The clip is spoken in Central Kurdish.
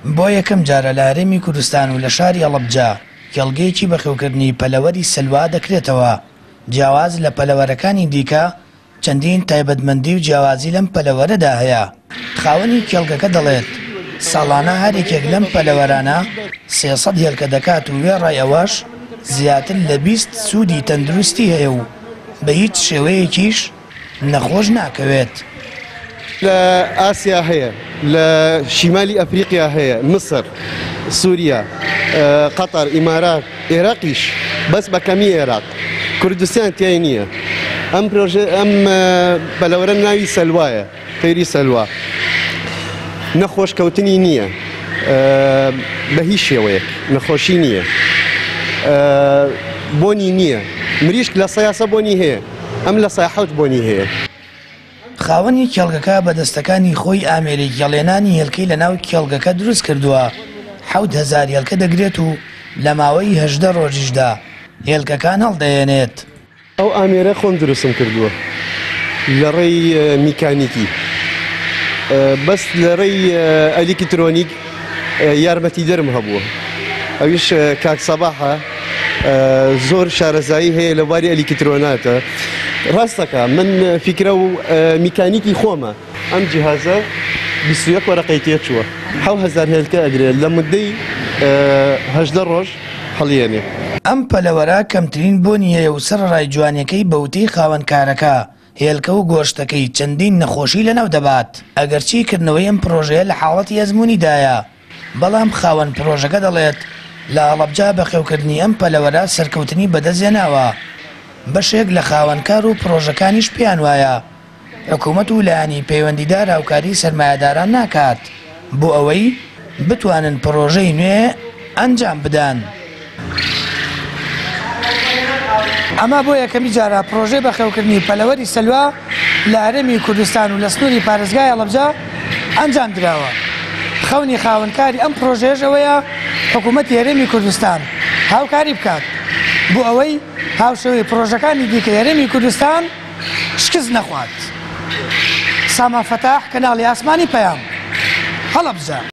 بۆ یەکەم جارە لە هەرێمی کوردستان و لە شاری هەڵەبجە کێڵگەیەکی بەخێوکردنی پەلەوەری سەلوا دەکرێتەوە. جیاواز لە پەلەوەرەکانی دیکە چەندین تایبەتمەندی و جیاوازی لەم پەلەوەرەدا هەیە. خاوەنی کێڵگەکە دەڵێت ساڵانە هەرێکێک لەم پەلەوەرانە 300 هێلکە دەکات و وێڕای ئەوەش زیاتر لە 20 سوودی تەندروستی هەیە و بە هیچ شێوەیەکیش نەخۆش ناکەوێت. لە ئاسیا هەیە، لە شیمالی ئەفریقیا هەیە، مصر، سووریا، قەتەر، ئیمارات، عێراقیش بەس بە کەمی عێراق، کوردستان تیای نییە. ئەم پەلەوەرە ناوی سەلوایە، فەیری سەلوا. نەخۆشکەوتنی نییە بە هیچ شێوەیەک، نەخۆشی نییە، بۆنی نییە. مریشک لە سەیاسە بۆنی هەیە، ئەم لە سەیحەوت بۆنی هەیە. خاوەنی کێڵگەکە بە دەستەکانی خۆی ئامێری گەڵێنانی هێلکەی لە ناو کێڵگەکە دروست کردووە. 7,000 هێلکە دەگرێت و لە ماوەی 18 ڕۆژیشدا هێلکەکان هەڵدەێنێت. ئەو ئامێرە خۆم دروستم کردووە لە ڕێی میکانیکی، بەس لە ڕێی ئەلیکترۆنیک یارمەتی دەرم هەبووە. ئەویش کاک سەباحە زۆر شارەزایی هەیە لە بواری ئەلیکترۆناتە. ڕاستەکە من فیکرە و میکانیکی خۆمە. ئەم جیهازە 21 وەرەقەی تێچووە، 7,000 هێلکە ئەگرێت لە مدەی 18 ڕۆژ هەڵیێنێ. ئەم پەلەوەرە کەمترین بۆنی هەیە و سەرڕای جوانیەکەی بەوتەی خاوەنکارەکە هێلکە و گۆشتەکەی چەندین نەخۆشی لەناو دەبات. ئەگەرچی کردنەوەی ئەم پرۆژەیە لە حاڵەتی ئەزموونیدایە، بەڵام خاوەن پرۆژەکە دەڵێت لە هەڵەبجە بەخێوکردنی ئەم پەلەوەرە سەرکەوتنی بەدەستهێناوە. بەشێک لە خاوەنکار و پرۆژەکانیش پێیان وایە حکوومەت و لایەنی پەیوەندیدار هاوکاری سەرمایەداران ناکات بۆ ئەوەی بتوانن پرۆژەی نوێ ئەنجام بدەن. ئەمە بۆ یەکەمی جارە پرۆژەی بەخێوکردنی پەلەوەری سەلوا لە هەرێمی کوردستان و لە سنووری پارێزگای هەڵەبجە ئەنجام درراوە. خەونی خاوەنکاری ئەم پرۆژەیەش ئەوەیە حکوومەتی هەرێمی کوردستان هاوکاری بکات بۆ ئەوەی هاوشێوەی پرۆژەکانی دیکە هەرێمی کوردستان شکست نەخوات. ساما فەتاح، کەناڵی ئاسمانی پەیام، هەڵەبجە.